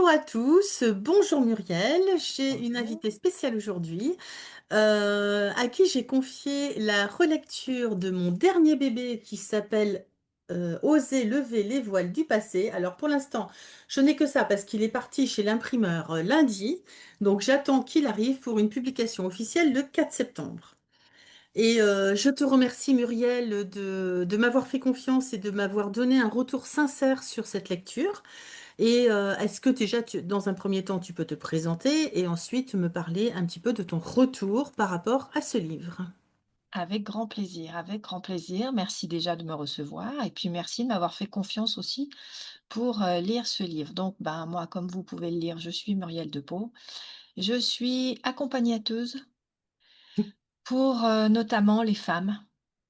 Bonjour à tous, bonjour Muriel. J'ai une Bonjour. invitée spéciale aujourd'hui à qui j'ai confié la relecture de mon dernier bébé qui s'appelle Oser lever les voiles du passé. Alors pour l'instant, je n'ai que ça parce qu'il est parti chez l'imprimeur lundi, donc j'attends qu'il arrive pour une publication officielle le 4 septembre. Et je te remercie Muriel de m'avoir fait confiance et de m'avoir donné un retour sincère sur cette lecture. Et est-ce que déjà, dans un premier temps, tu peux te présenter et ensuite me parler un petit peu de ton retour par rapport à ce livre? Avec grand plaisir, avec grand plaisir. Merci déjà de me recevoir et puis merci de m'avoir fait confiance aussi pour lire ce livre. Donc, ben, moi, comme vous pouvez le lire, je suis Muriel Depot. Je suis accompagnateuse pour notamment les femmes.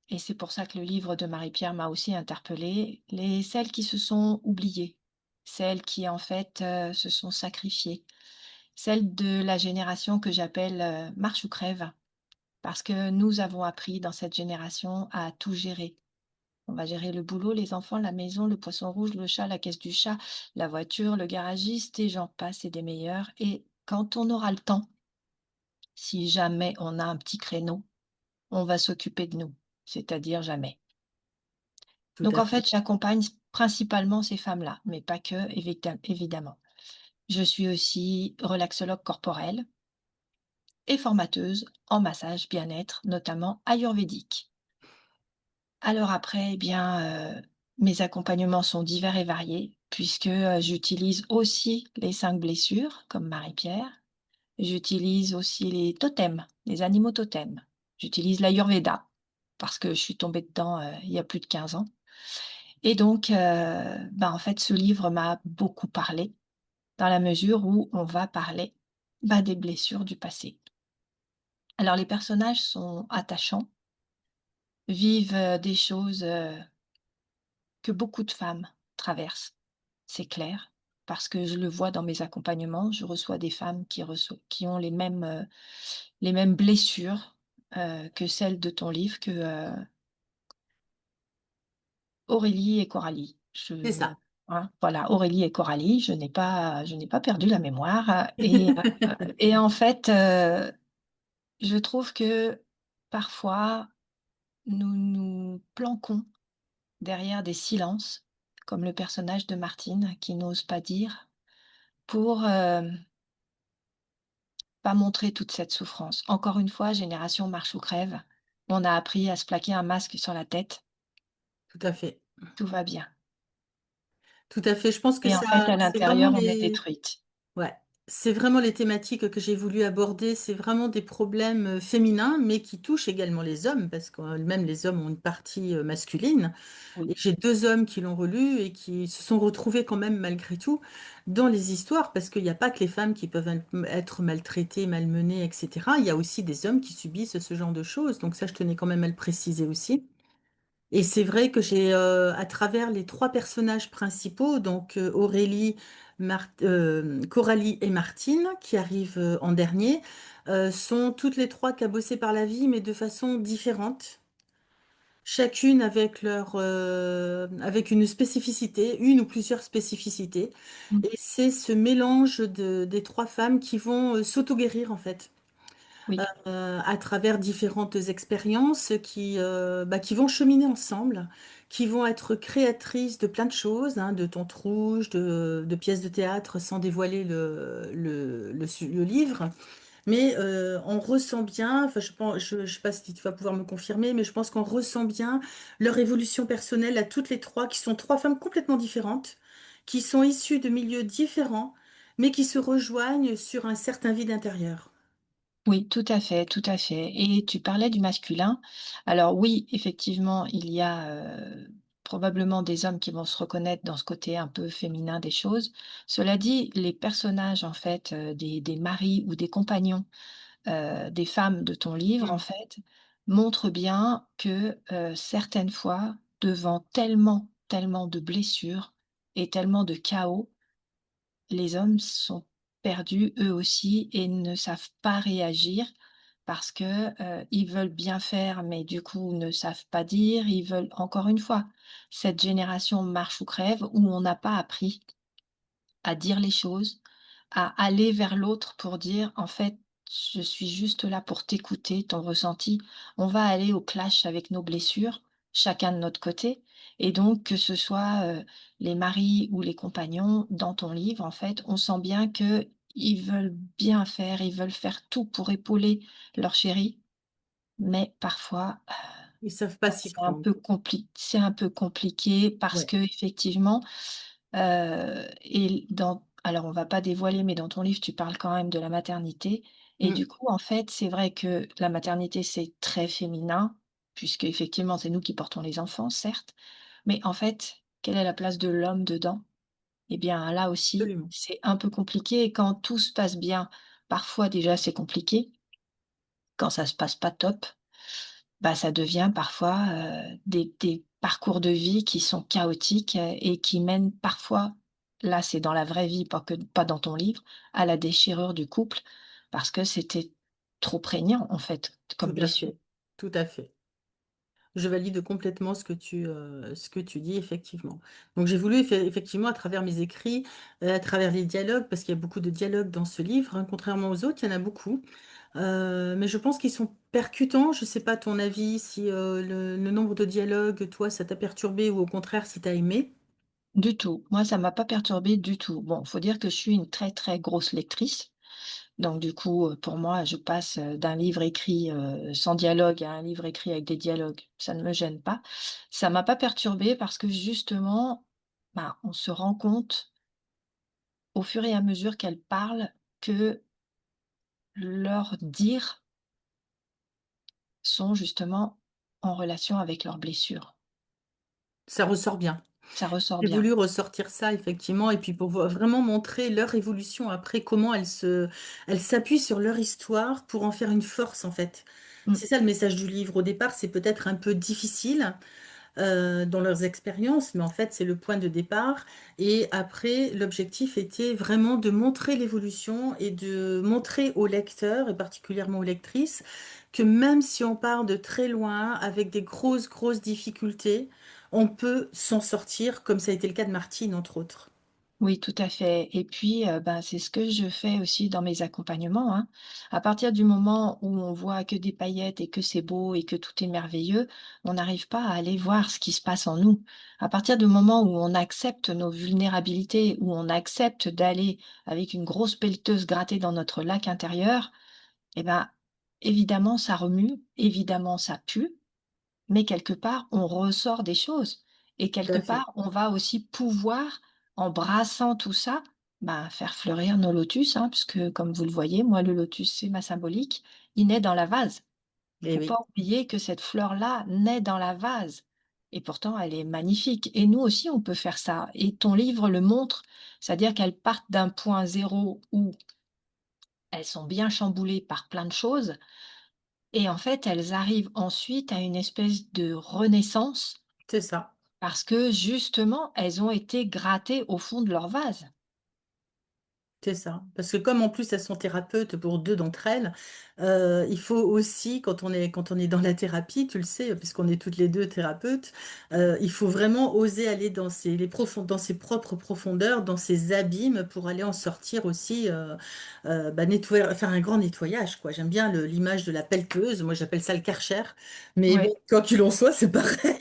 Et c'est pour ça que le livre de Marie-Pierre m'a aussi interpellée, celles qui se sont oubliées, celles qui en fait se sont sacrifiées, celles de la génération que j'appelle marche ou crève. Parce que nous avons appris dans cette génération à tout gérer. On va gérer le boulot, les enfants, la maison, le poisson rouge, le chat, la caisse du chat, la voiture, le garagiste et j'en passe et des meilleurs. Et quand on aura le temps, si jamais on a un petit créneau, on va s'occuper de nous, c'est-à-dire jamais. Tout Donc à en fait. fait, j'accompagne principalement ces femmes-là, mais pas que, évidemment. Je suis aussi relaxologue corporelle et formateuse en massage bien-être, notamment ayurvédique. Alors après, eh bien, mes accompagnements sont divers et variés puisque, j'utilise aussi les 5 blessures comme Marie-Pierre. J'utilise aussi les totems, les animaux totems. J'utilise l'Ayurveda parce que je suis tombée dedans, il y a plus de 15 ans et donc, bah, en fait, ce livre m'a beaucoup parlé dans la mesure où on va parler, bah, des blessures du passé. Alors les personnages sont attachants, vivent, des choses, que beaucoup de femmes traversent, c'est clair, parce que je le vois dans mes accompagnements. Je reçois des femmes qui ont les mêmes blessures, que celles de ton livre, que, Aurélie et Coralie. C'est ça. Voilà, Aurélie et Coralie, je n'ai pas perdu la mémoire, et en fait, je trouve que parfois nous nous planquons derrière des silences, comme le personnage de Martine qui n'ose pas dire, pour, pas montrer toute cette souffrance. Encore une fois, génération marche ou crève, on a appris à se plaquer un masque sur la tête, Tout à fait. tout va bien Tout à fait. Je pense que et en ça, fait, à c'est vraiment l'intérieur, on est les, détruite. ouais, c'est vraiment les thématiques que j'ai voulu aborder. C'est vraiment des problèmes féminins, mais qui touchent également les hommes, parce que même les hommes ont une partie masculine. Et Oui, j'ai deux hommes qui l'ont relu et qui se sont retrouvés quand même malgré tout dans les histoires, parce qu'il n'y a pas que les femmes qui peuvent être maltraitées, malmenées, etc. Il y a aussi des hommes qui subissent ce genre de choses. Donc ça, je tenais quand même à le préciser aussi. Et c'est vrai que j'ai, à travers les trois personnages principaux, donc Aurélie, Coralie et Martine, qui arrivent en dernier, sont toutes les trois cabossées par la vie, mais de façon différente. Chacune avec avec une spécificité, une ou plusieurs spécificités. mmh, Et c'est ce mélange des trois femmes qui vont s'auto-guérir en fait, oui, à travers différentes expériences qui vont cheminer ensemble, qui vont être créatrices de plein de choses, hein, de tontes rouges, de pièces de théâtre, sans dévoiler le livre. Mais on ressent bien, enfin je sais pas si tu vas pouvoir me confirmer, mais je pense qu'on ressent bien leur évolution personnelle à toutes les trois, qui sont trois femmes complètement différentes, qui sont issues de milieux différents, mais qui se rejoignent sur un certain vide intérieur. oui, tout à fait et tu parlais du masculin. Alors oui, effectivement, il y a, probablement des hommes qui vont se reconnaître dans ce côté un peu féminin des choses. Cela dit, les personnages, en fait, des maris ou des compagnons des femmes de ton livre, en Mm. fait, montrent bien que, certaines fois, devant tellement, tellement de blessures et tellement de chaos, les hommes sont perdus eux aussi et ne savent pas réagir parce que, ils veulent bien faire, mais du coup ne savent pas dire. Ils veulent encore une fois, cette génération marche ou crève où on n'a pas appris à dire les choses, à aller vers l'autre pour dire: «En fait, je suis juste là pour t'écouter, ton ressenti». On va aller au clash avec nos blessures, chacun de notre côté et donc que ce soit, les maris ou les compagnons, dans ton livre, en fait, on sent bien qu'ils veulent bien faire, ils veulent faire tout pour épauler leur chéri, mais parfois Ils savent pas bah, s'y prendre. c'est un peu compliqué parce Ouais. qu'effectivement, et dans alors on va pas dévoiler, mais dans ton livre, tu parles quand même de la maternité et Mmh. du coup, en fait, c'est vrai que la maternité, c'est très féminin, puisqu'effectivement, c'est nous qui portons les enfants, certes, mais en fait, quelle est la place de l'homme dedans? Eh bien, là aussi, Absolument. c'est un peu compliqué et quand tout se passe bien, parfois déjà c'est compliqué. Quand ça se passe pas top, bah, ça devient parfois, des parcours de vie qui sont chaotiques, et qui mènent parfois, là c'est dans la vraie vie, pas dans ton livre, à la déchirure du couple parce que c'était trop prégnant en fait Tout comme à blessure. fait. Tout à fait. Je valide complètement ce que tu dis, effectivement. Donc j'ai voulu effectivement, à travers mes écrits, à travers les dialogues, parce qu'il y a beaucoup de dialogues dans ce livre, hein, contrairement aux autres, il y en a beaucoup. Mais je pense qu'ils sont percutants. Je sais pas ton avis, si le nombre de dialogues, toi, ça t'a perturbé ou au contraire, si tu as aimé. Du tout, moi ça m'a pas perturbée du tout. Bon, faut dire que je suis une très, très grosse lectrice, donc du coup, pour moi, je passe, d'un livre écrit, sans dialogue à un livre écrit avec des dialogues, ça ne me gêne pas. Ça m'a pas perturbée parce que justement, bah, on se rend compte au fur et à mesure qu'elles parlent que leurs dires sont justement en relation avec leurs blessures. Ça ressort bien. Ça ressort J'ai bien. voulu ressortir ça effectivement et puis pour vraiment montrer leur évolution après, comment elles s'appuient sur leur histoire pour en faire une force en fait. Mmh. C'est ça le message du livre. Au départ, c'est peut-être un peu difficile dans leurs expériences, mais en fait, c'est le point de départ. Et après, l'objectif était vraiment de montrer l'évolution et de montrer aux lecteurs, et particulièrement aux lectrices, que même si on part de très loin, avec des grosses, grosses difficultés, on peut s'en sortir, comme ça a été le cas de Martine, entre autres. Oui, tout à fait et puis, ben, c'est ce que je fais aussi dans mes accompagnements, hein. À partir du moment où on voit que des paillettes et que c'est beau et que tout est merveilleux, on n'arrive pas à aller voir ce qui se passe en nous. À partir du moment où on accepte nos vulnérabilités, où on accepte d'aller avec une grosse pelleteuse gratter dans notre lac intérieur, et ben, évidemment ça remue, évidemment ça pue, mais quelque part, on ressort des choses et Tout quelque à fait. part, on va aussi pouvoir, en brassant tout ça, bah, faire fleurir nos lotus, hein, puisque comme vous le voyez, moi, le lotus, c'est ma symbolique, il naît dans la vase. Il Eh faut oui, pas oublier que cette fleur-là naît dans la vase et pourtant elle est magnifique et nous aussi, on peut faire ça et ton livre le montre, c'est-à-dire qu'elles partent d'un point zéro où elles sont bien chamboulées par plein de choses et en fait, elles arrivent ensuite à une espèce de renaissance c'est ça. parce que justement, elles ont été grattées au fond de leur vase. C'est ça. Parce que comme en plus elles sont thérapeutes pour deux d'entre elles, il faut aussi, quand on est dans la thérapie, tu le sais, puisqu'on est toutes les deux thérapeutes, il faut vraiment oser aller dans dans ses propres profondeurs, dans ses abîmes, pour aller en sortir aussi, bah, nettoyer, faire un grand nettoyage, quoi. J'aime bien l'image de la pelleteuse, moi j'appelle ça le Karcher, mais bon, Ouais, quoi qu'il en soit, c'est pareil.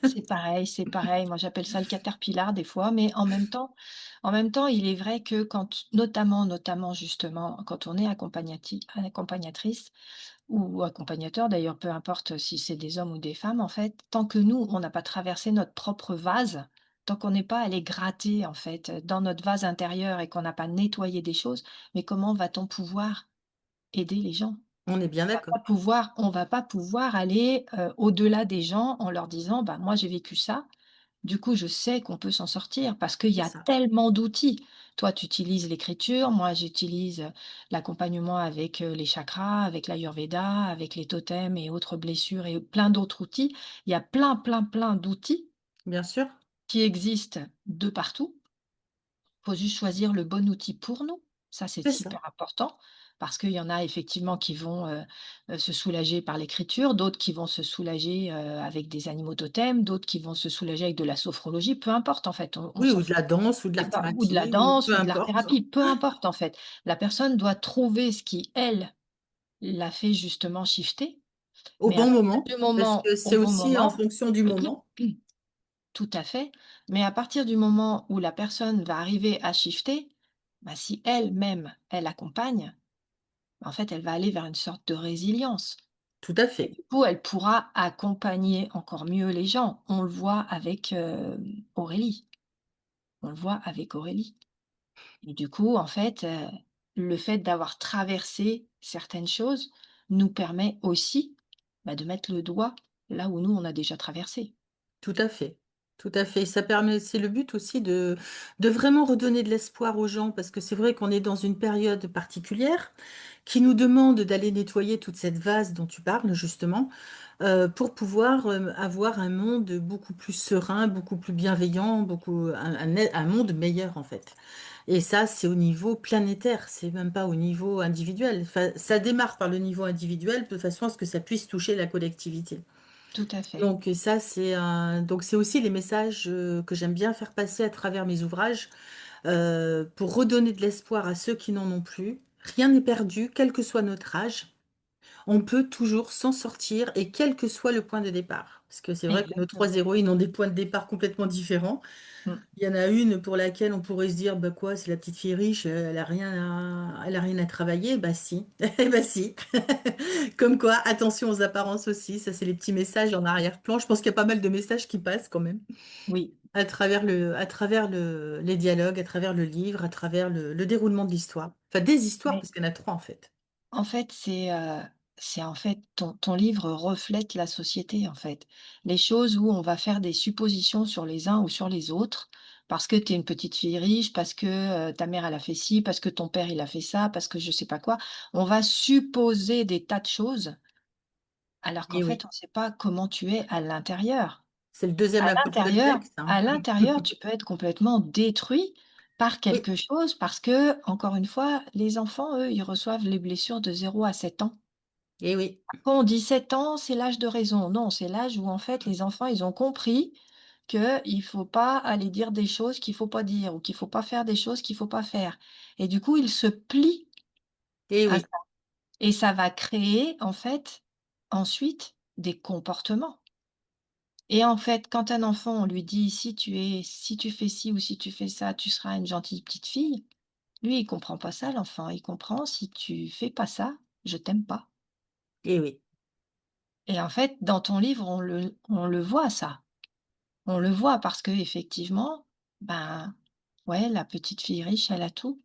c'est pareil, c'est pareil. Moi, j'appelle ça le caterpillar des fois, mais en même temps, il est vrai que quand notamment justement, quand on est accompagnatrice ou accompagnateur d'ailleurs, peu importe si c'est des hommes ou des femmes, en fait, tant que nous, on n'a pas traversé notre propre vase, tant qu'on n'est pas allé gratter, en fait, dans notre vase intérieur et qu'on n'a pas nettoyé des choses, mais comment va-t-on pouvoir aider les gens? On est bien d'accord. On va pas pouvoir aller, au-delà des gens en leur disant: «Bah, moi, j'ai vécu ça, du coup, je sais qu'on peut s'en sortir», parce qu'il y C'est a ça. tellement d'outils. Toi, tu utilises l'écriture, moi, j'utilise, l'accompagnement avec, les chakras, avec l'ayurveda, avec les totems et autres blessures et plein d'autres outils. Il y a plein, plein, plein d'outils Bien sûr. qui existent de partout. Faut juste choisir le bon outil pour nous. Ça, c'est C'est ça. hyper important. parce qu'il y en a effectivement qui vont, se soulager par l'écriture, d'autres qui vont se soulager, avec des animaux totems, d'autres qui vont se soulager avec de la sophrologie, peu importe en fait, on Oui, s'en ou de fout. la danse ou de C'est pas ou de la l'art-thérapie ou danse peu ou de importe. l'art-thérapie, peu importe en fait. La personne doit trouver ce qui, elle, l'a fait justement shifter, Au mais à bon partir moment, du parce moment que au c'est bon aussi en moment fonction du moment. tout à fait, mais à partir du moment où la personne va arriver à shifter, bah, si elle-même, elle accompagne, en fait, elle va aller vers une sorte de résilience Tout à et fait, du coup, elle pourra accompagner encore mieux les gens. On le voit avec, Aurélie, on le voit avec Aurélie et du coup, en fait, le fait d'avoir traversé certaines choses nous permet aussi, bah, de mettre le doigt là où nous, on a déjà traversé. tout à fait, tout à fait. Ça permet c'est le but aussi de vraiment redonner de l'espoir aux gens parce que c'est vrai qu'on est dans une période particulière qui nous demande d'aller nettoyer toute cette vase dont tu parles justement, pour pouvoir, avoir un monde beaucoup plus serein, beaucoup plus bienveillant, beaucoup un monde meilleur en fait. Et ça, c'est au niveau planétaire, c'est même pas au niveau individuel. Enfin, ça démarre par le niveau individuel de façon à ce que ça puisse toucher la collectivité. Tout à fait. Donc ça, donc c'est aussi les messages que j'aime bien faire passer à travers mes ouvrages pour redonner de l'espoir à ceux qui n'en ont plus. Rien n'est perdu, quel que soit notre âge. On peut toujours s'en sortir et quel que soit le point de départ. Parce que c'est vrai que nos trois Exactement. héroïnes ont des points de départ complètement différents. Mmh. Il y en a une pour laquelle on pourrait se dire, bah quoi, c'est la petite fille riche, elle a rien à travailler. Bah si, eh bah si. Comme quoi, attention aux apparences aussi. Ça, c'est les petits messages en arrière-plan. Je pense qu'il y a pas mal de messages qui passent quand même Oui, à travers les dialogues, à travers le livre, à travers le déroulement de l'histoire. Enfin, des histoires, mais parce qu'il y en a trois en fait. en fait, c'est en fait ton livre reflète la société, en fait. Les choses où on va faire des suppositions sur les uns ou sur les autres, parce que tu es une petite fille riche, parce que, ta mère elle a fait ci, parce que ton père il a fait ça, parce que je sais pas quoi. On va supposer des tas de choses, alors qu'en Et fait, oui, on ne sait pas comment tu es à l'intérieur. c'est le deuxième à côté de le texte, hein. À l'intérieur, tu peux être complètement détruit par Oui, quelque chose parce que, encore une fois, les enfants, eux, ils reçoivent les blessures de 0 à 7 ans. et oui, Quand on dit 7 ans, c'est l'âge de raison. Non, c'est l'âge où, en fait, les enfants, ils ont compris qu'il faut pas aller dire des choses qu'il faut pas dire ou qu'il faut pas faire des choses qu'il faut pas faire et du coup, ils se plient et à ça oui, et ça va créer, en fait, ensuite, des comportements. Et en fait, quand un enfant, on lui dit: Si tu fais ci ou si tu fais ça, tu seras une gentille petite fille», lui, il comprend pas ça l'enfant. Il comprend: «Si tu fais pas ça, je t'aime pas» et oui, et en fait, dans ton livre, on le voit ça. On le voit parce qu'effectivement, ben, ouais, la petite fille riche, elle a tout,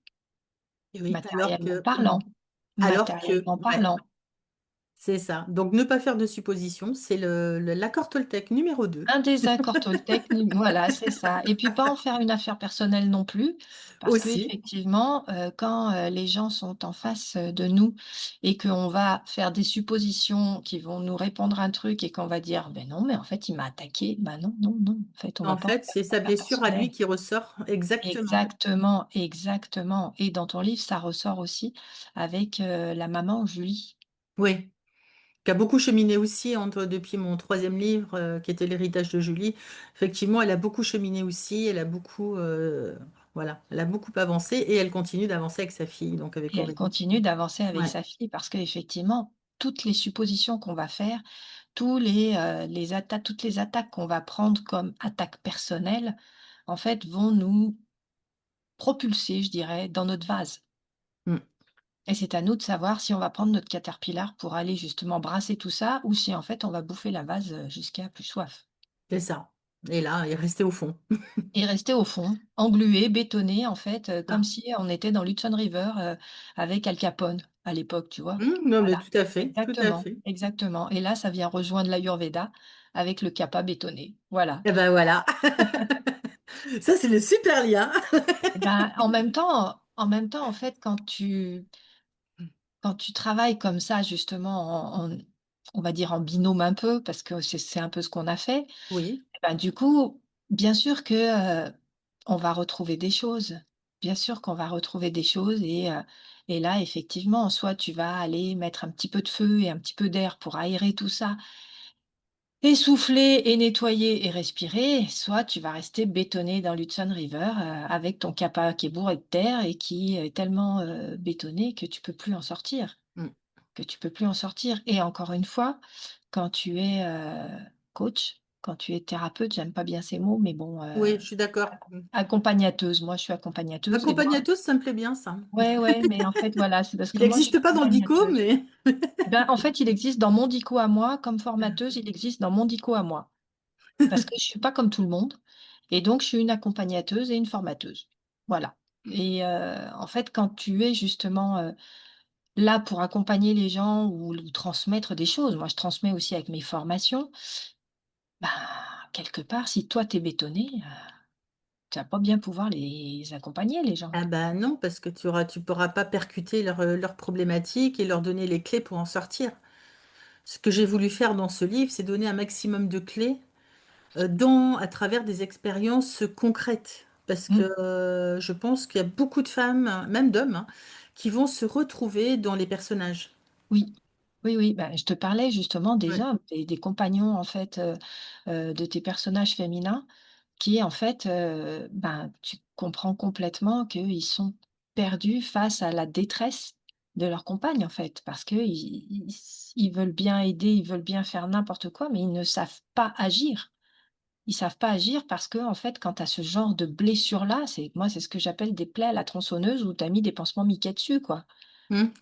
et oui. matériellement parlant matériellement Ouais, parlant. c'est ça. Donc, ne pas faire de suppositions, c'est l'accord Toltec numéro 2. Un désaccord technique, voilà, c'est ça et puis pas en faire une affaire personnelle non plus, parce Aussi. qu'effectivement, quand, les gens sont en face, de nous et qu'on va faire des suppositions qui vont nous répondre un truc et qu'on va dire: «Beh, non, mais en fait, il m'a attaqué». Bah, non, non, non, en fait, on va En pas en fait, faire c'est une sa affaire blessure à lui personnelle. qui ressort. Exactement. Exactement, exactement et dans ton livre, ça ressort aussi avec, la maman Julie. Oui. Qui a beaucoup cheminé aussi depuis mon troisième livre, qui était l'héritage de Julie. Effectivement, elle a beaucoup cheminé aussi. Elle a beaucoup, voilà, elle a beaucoup avancé et elle continue d'avancer avec sa fille, donc avec Et elle Aurélie. continue d'avancer avec Ouais. sa fille parce qu'effectivement, toutes les suppositions qu'on va faire, toutes les attaques qu'on va prendre comme attaques personnelles, en fait, vont nous propulser, je dirais, dans notre vase. Mm. Et c'est à nous de savoir si on va prendre notre caterpillar pour aller justement brasser tout ça ou si en fait on va bouffer la vase, jusqu'à plus soif. C'est ça. Et là, il est resté au fond. Et rester au fond, englué, bétonné en fait, comme Ah. si on était dans l'Hudson River, avec Al Capone à l'époque, tu vois? Non, mais Voilà, tout à fait, tout à exactement, fait. exactement et là, ça vient rejoindre l'Ayurveda avec le kappa bétonné, voilà. Et ben voilà. Ça, c'est le super lien. Et ben, en même temps, en fait, quand tu travailles comme ça justement en on va dire en binôme un peu parce que c'est un peu ce qu'on a fait, Oui, et ben, du coup, bien sûr que, on va retrouver des choses. bien sûr qu'on va retrouver des choses et là, effectivement, soit tu vas aller mettre un petit peu de feu et un petit peu d'air pour aérer tout ça et souffler et nettoyer et respirer, soit tu vas rester bétonné dans l'Hudson River, avec ton capa qui est bourré de terre et qui est tellement, bétonné que tu peux plus en sortir, Mmh. que tu peux plus en sortir et encore une fois, quand tu es, coach, quand tu es thérapeute, j'aime pas bien ces mots, mais bon, Oui, je suis d'accord. Mmh. accompagnateuse, moi je suis accompagnateuse et moi Accompagnatrice, ça me plaît bien ça. ouais, ouais, mais en fait, voilà, c'est parce Il que moi je suis n'existe pas dans le dico, accompagnateuse. mais Ben, en fait, il existe dans mon dico à moi, comme formateuse, il existe dans mon dico à moi. Parce que je suis pas comme tout le monde et donc je suis une accompagnateuse et une formateuse. Voilà et en fait, quand tu es justement, là pour accompagner les gens ou transmettre des choses, moi je transmets aussi avec mes formations, ben, quelque part, si toi tu es bétonné, tu vas pas bien pouvoir les accompagner les gens. ah bah, non, parce que tu pourras pas percuter leurs problématiques et leur donner les clés pour en sortir. Ce que j'ai voulu faire dans ce livre, c'est donner un maximum de clés, dans à travers des expériences, concrètes. Parce que, Mmh. je pense qu'il y a beaucoup de femmes, même d'hommes, hein, qui vont se retrouver dans les personnages. Oui. Oui, oui, bah, je te parlais justement des Ouais. hommes, des compagnons en fait, de tes personnages féminins qui en fait, ben, tu comprends complètement qu'ils sont perdus face à la détresse de leur compagne en fait. Parce qu'ils veulent bien aider, ils veulent bien faire n'importe quoi, mais ils ne savent pas agir. Ils savent pas agir parce que en fait, quand tu as ce genre de blessure-là, c'est ce que j'appelle des plaies à la tronçonneuse où tu as mis des pansements Mickey dessus, quoi.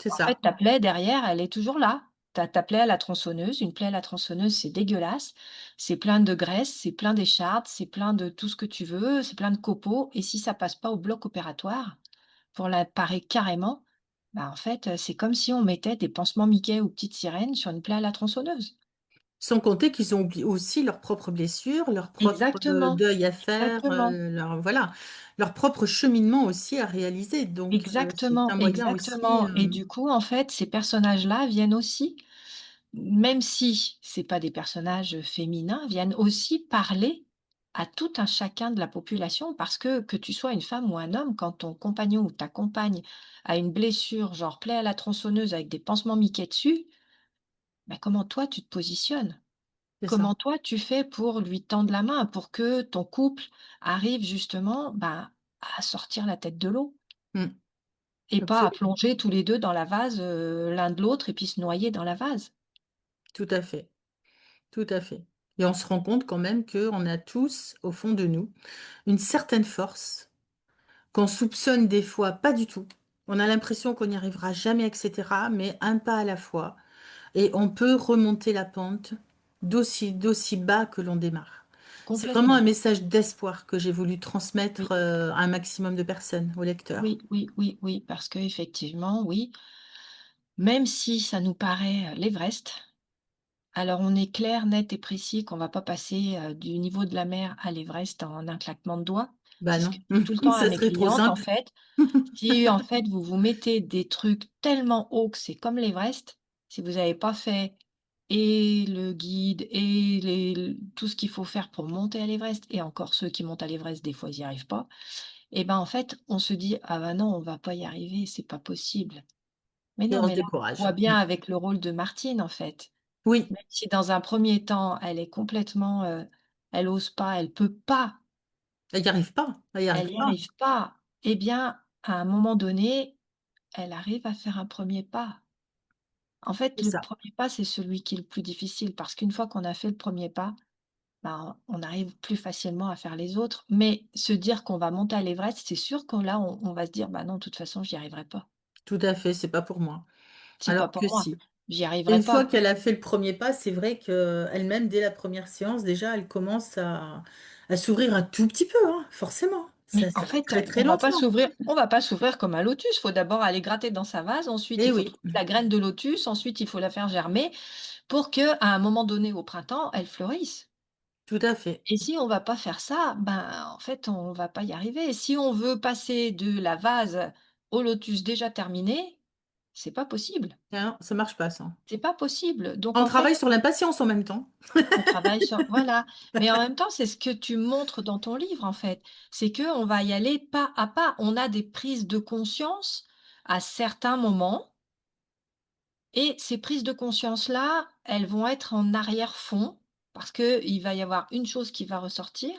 C'est En fait, ça. ta plaie derrière, elle est toujours là. Ta plaie à la tronçonneuse, une plaie à la tronçonneuse, c'est dégueulasse. C'est plein de graisse, c'est plein d'échardes, c'est plein de tout ce que tu veux, c'est plein de copeaux et si ça passe pas au bloc opératoire, pour la parer carrément, bah, en fait, c'est comme si on mettait des pansements Mickey ou petites sirènes sur une plaie à la tronçonneuse. Sans compter qu'ils ont oublié aussi leurs propres blessures, leur propre, Exactement, deuil à faire, exactement, leur voilà, leur propre cheminement aussi à réaliser. Donc, c'est exactement, un moyen aussi, exactement et du coup, en fait, ces personnages-là viennent aussi même si c'est pas des personnages féminins, viennent aussi parler à tout un chacun de la population parce que tu sois une femme ou un homme, quand ton compagnon ou ta compagne a une blessure, genre plaie à la tronçonneuse avec des pansements Mickey dessus, bah, comment toi tu te positionnes? c'est ça. Comment toi tu fais pour lui tendre la main, pour que ton couple arrive justement, bah, à sortir la tête de l'eau Mmh, et pas à absolument, plonger tous les 2 dans la vase, l'un de l'autre et puis se noyer dans la vase? tout à fait, tout à fait et on se rend compte quand même qu'on a tous, au fond de nous, une certaine force qu'on soupçonne des fois pas du tout. On a l'impression qu'on n'y arrivera jamais et cetera, mais un pas à la fois et on peut remonter la pente d'aussi bas que l'on démarre. C'est vraiment un Complètement. message d'espoir que j'ai voulu transmettre, Oui. à un maximum de personnes, aux lecteurs. Oui, oui, oui, oui, parce qu'effectivement, oui, même si ça nous paraît, l'Everest, alors on est clair, net et précis qu'on va pas passer, du niveau de la mer à l'Everest en un claquement de doigts. Bah C'est ce que non, je dis tout le temps à ça mes serait trop clientes, en simple. fait. Si, en fait, vous vous mettez des trucs tellement hauts que c'est comme l'Everest, si vous n'avez pas fait et le guide et tout ce qu'il faut faire pour monter à l'Everest et encore ceux qui montent à l'Everest, des fois, ils y arrivent pas et ben, en fait, on se dit: «Ah bah non, on va pas y arriver, c'est pas possible». Mais Et non, on se mais là, on décourage. voit bien avec le rôle de Martine, en fait. Oui, Même si dans un premier temps, elle est complètement, elle ose pas, elle peut pas, elle y arrive pas, elle y elle arrive y pas. arrive pas, eh bien, à un moment donné, elle arrive à faire un premier pas. En fait, C'est le ça, premier pas, c'est celui qui est le plus difficile parce qu'une fois qu'on a fait le premier pas, ben, on arrive plus facilement à faire les autres. Mais se dire qu'on va monter à l'Everest, c'est sûr que là, on va se dire: «Bah non, de toute façon, j'y arriverai pas. tout à fait, c'est pas pour moi. C'est pas Alors pour que moi, si. j'y Et arriverai une fois pas». qu'elle a fait le premier pas, c'est vrai qu'elle-même, dès la première séance, déjà, elle commence à s'ouvrir un tout petit peu, hein, forcément. Mais Ça en va fait, très, très lentement. on va pas s'ouvrir comme un lotus. Il faut d'abord aller gratter dans sa vase, ensuite il Eh faut oui, trouver la graine de lotus, ensuite il faut la faire germer pour qu'à un moment donné au printemps, elle fleurisse. tout à fait. Et si on va pas faire ça, ben, en fait, on va pas y arriver. Si on veut passer de la vase au lotus déjà terminé, C'est pas possible. Ah non, ça marche pas ça. C'est pas possible. Donc On en fait, travaille sur l'impatience en même temps. on travaille sur voilà, mais en même temps, c'est ce que tu montres dans ton livre, en fait. C'est que on va y aller pas à pas. On a des prises de conscience à certains moments et ces prises de conscience-là, elles vont être en arrière-fond parce qu'il va y avoir une chose qui va ressortir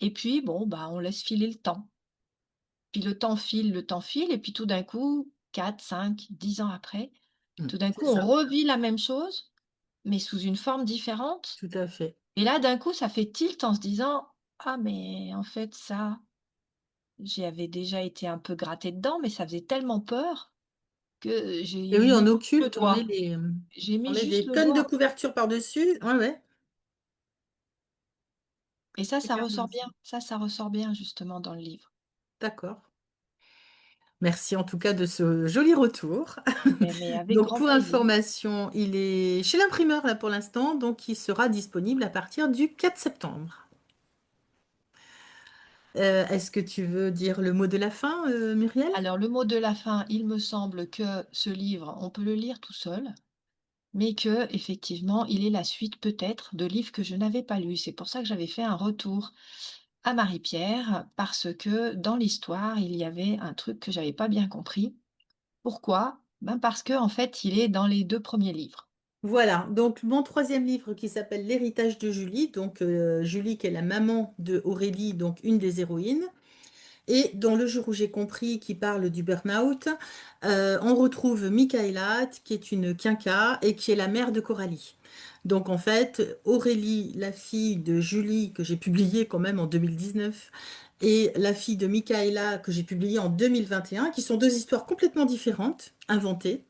et puis bon, bah, on laisse filer le temps. Puis le temps file et puis tout d'un coup, 4, 5, 10 ans après, tout d'un C'est coup, on ça, revit la même chose, mais sous une forme différente. tout à fait. Et là, d'un coup, ça fait tilt en se disant: «Ah mais en fait ça, j'y avais déjà été un peu grattée dedans, mais ça faisait tellement peur que Et j'ai oui, mis on juste le occulte, doigt. J'ai on mis met juste des le tonnes de doigt» couverture par-dessus. Ouais, ouais, et ça, c'est ça clairement ressort ça. bien. Ça ressort bien justement dans le livre. D'accord. Merci en tout cas de ce joli retour. Mais avec Donc grand pour plaisir. information, il est chez l'imprimeur là pour l'instant, donc il sera disponible à partir du 4 septembre. Est-ce que tu veux dire le mot de la fin, Muriel? Alors le mot de la fin, il me semble que ce livre, on peut le lire tout seul. Mais que effectivement, il est la suite peut-être de livres que je n'avais pas lus. C'est pour ça que j'avais fait un retour à Marie-Pierre, parce que dans l'histoire, il y avait un truc que j'avais pas bien compris. Pourquoi? Ben parce que en fait, il est dans les 2 premiers livres. Voilà, donc mon troisième livre qui s'appelle L'héritage de Julie, donc Julie qui est la maman de Aurélie, donc une des héroïnes. Et dans Le jour où j'ai compris, qui parle du burn-out, on retrouve Michaela, qui est une quinca et qui est la mère de Coralie. Donc en fait, Aurélie, la fille de Julie, que j'ai publiée quand même en 2019, et la fille de Michaela, que j'ai publiée en 2021, qui sont deux histoires complètement différentes, inventées,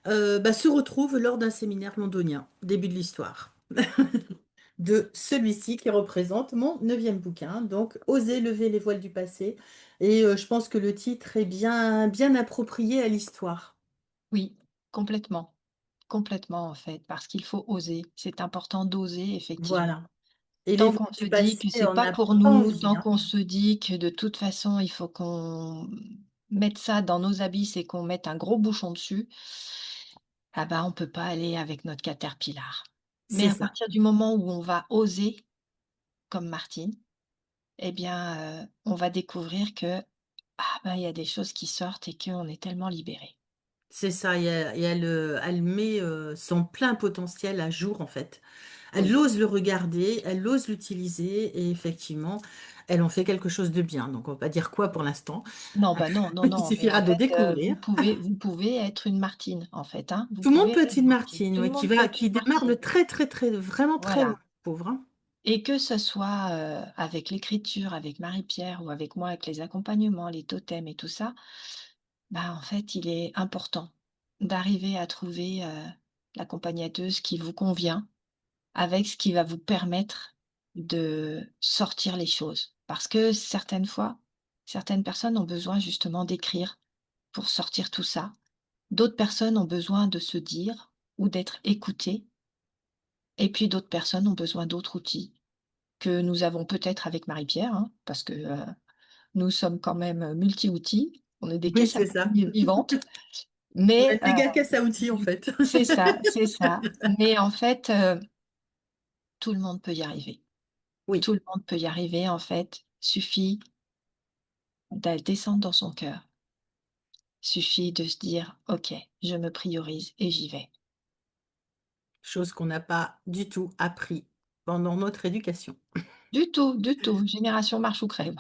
bah, se retrouvent lors d'un séminaire londonien, début de l'histoire de celui-ci qui représente mon neuvième bouquin, donc Oser lever les voiles du passé. Et je pense que le titre est bien, bien approprié à l'histoire. Oui, complètement, complètement en fait, parce qu'il faut oser. C'est important d'oser effectivement. Voilà. Et les Tant voiles qu'on se du dit passé, que c'est on pas n'a pour pas nous, envie, tant hein. qu'on se dit que de toute façon, il faut qu'on mette ça dans nos habits et qu'on mette un gros bouchon dessus, ah bah, on peut pas aller avec notre caterpillar. Mais C'est à ça. partir du moment où on va oser, comme Martine, eh bien, on va découvrir que, ah bah, il y a des choses qui sortent et qu'on est tellement libéré. C'est ça. Elle met son plein potentiel à jour, en fait. Elle Oui. ose le regarder, elle ose l'utiliser, et effectivement, elle en fait quelque chose de bien. Donc, on va pas dire quoi pour l'instant. Non, bah, non, non, Il non, mais suffira en de fait, découvrir. vous pouvez être une Martine, en fait, hein. Vous Tout le monde pouvez peut être être une une Martine. Martine, Tout le ouais, monde peut être qui une démarre de Martine. très, très, très, vraiment très loin, Voilà. pauvre, hein. Et que ce soit, avec l'écriture, avec Marie-Pierre ou avec moi, avec les accompagnements, les totems et tout ça, bah, en fait, il est important d'arriver à trouver, l'accompagnateuse qui vous convient, avec ce qui va vous permettre de sortir les choses. Parce que certaines fois, certaines personnes ont besoin justement d'écrire pour sortir tout ça. D'autres personnes ont besoin de se dire ou d'être écoutées et puis d'autres personnes ont besoin d'autres outils que nous avons peut-être avec Marie-Pierre, hein, parce que, nous sommes quand même, multi-outils. On est des Oui, caisses à c'est ça. outils vivantes, On a mais une méga caisse à outils, en fait. c'est ça, c'est ça. Mais en fait, tout le monde peut y arriver. Oui, Tout le monde peut y arriver, en fait. Suffit d'aller descendre dans son cœur. Suffit de se dire: «OK, je me priorise et j'y vais». chose qu'on n'a pas du tout appris pendant notre éducation. Du tout, génération marche ou crève.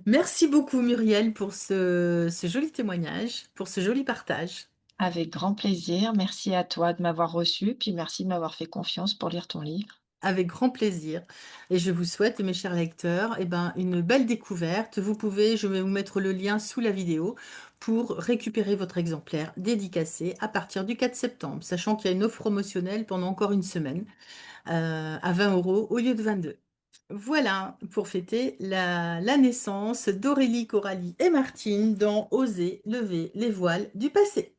Merci beaucoup, Muriel, pour ce joli témoignage, pour ce joli partage. Avec grand plaisir. Merci à toi de m'avoir reçu, puis merci de m'avoir fait confiance pour lire ton livre. Avec grand plaisir. Et je vous souhaite, mes chers lecteurs, une belle découverte. Vous pouvez, je vais vous mettre le lien sous la vidéo pour récupérer votre exemplaire dédicacé à partir du 4 septembre, sachant qu'il y a une offre promotionnelle pendant encore une semaine à 20 € au lieu de 22. Voilà, pour fêter la naissance d'Aurélie, Coralie et Martine dans Oser lever les voiles du passé.